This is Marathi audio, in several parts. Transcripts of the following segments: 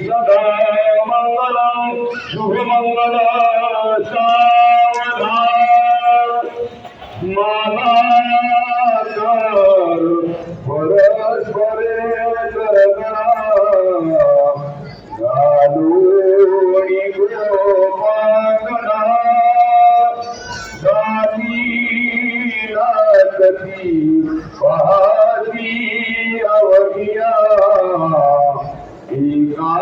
सदा मंगल शुभ मंगल सावधान मानाकर परस्परे घालूनी गोपांगना जातीला कधी पाहती अवघिया एका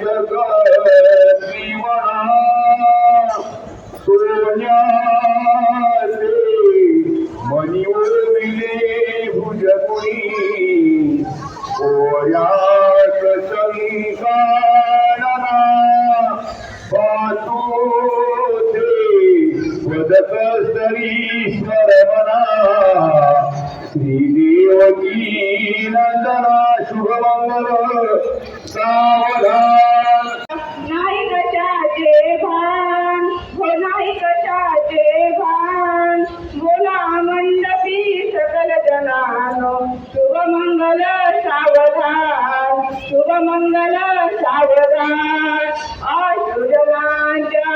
जगती म्हणा सोन्याचे मनी ओविले भुजकुणी ओयास संकाळना पाहतो ते वदत स्तरीश्वर म्हणा श्रीदेवकी नंदना शुभमंगल सावधान नाही कशाचे भान हो नाही कशाचे भान बोला मंडपी सकल जनानो शुभमंगल सावधान शुभमंगल सावधान आशुजनांच्या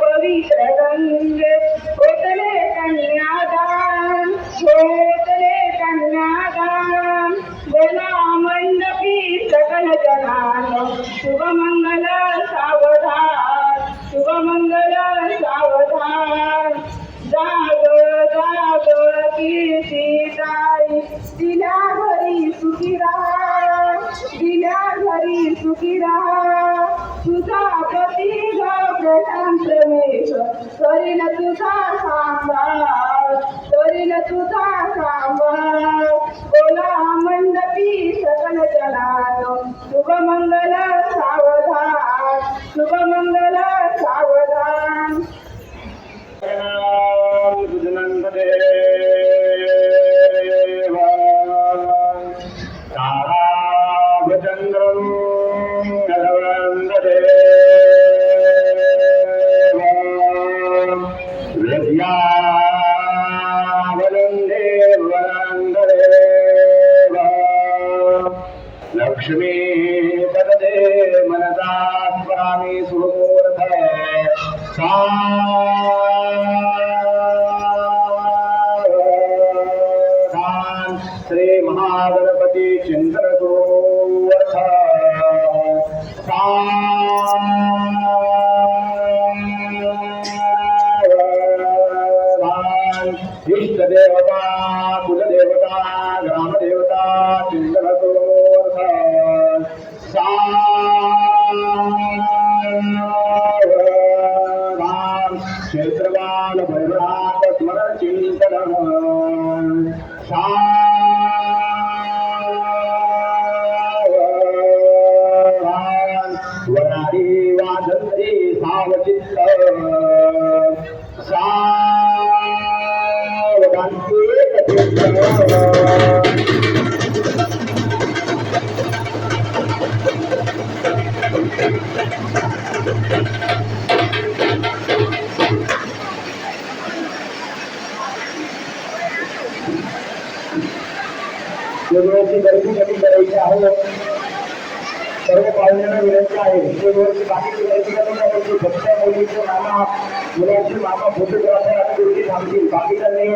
पवित्र गंगे ओतले कन्यादान ओतले कन्यादान बोला मंडपी सकल जनानो शुभमंगल सावधान शुभमंगल सावधान जाग जाग कीर्तिताई दिल्या घरी सुखी राहा दिल्या घरी सुखी राहा तुझा पती ग प्रशांत मेघ करील तुझा सांभाळ करील तुझा सांभाळ बोला मंडपी सकल जनानो शुभमंगल सावधान शुभमंगल सावधान लक्ष्मी तदे मनसा स्मरामि सुमूर्ध सावधान श्री महागणपती चिंतन सुमूर्ध सावधान इष्ट देवता कुलदेवता ग्रामदेवता चिंतन सुमूर्ध सावधान क्षेत्रवान भैरवात स्मरण चिंतन सावधान वरारी वादंती सावचित्त सावधान वेगवेगळी गर्दी कमी करायची आहे. सर्व पाहुण्यांना विनंती आहे वेगवेगळी बाकीची गर्दी कमी करायची. फक्त मुलींचे मामा मुलांचे मामा फोटोग्राफर आणि गोष्टी थांबतील बाकीच्यांनी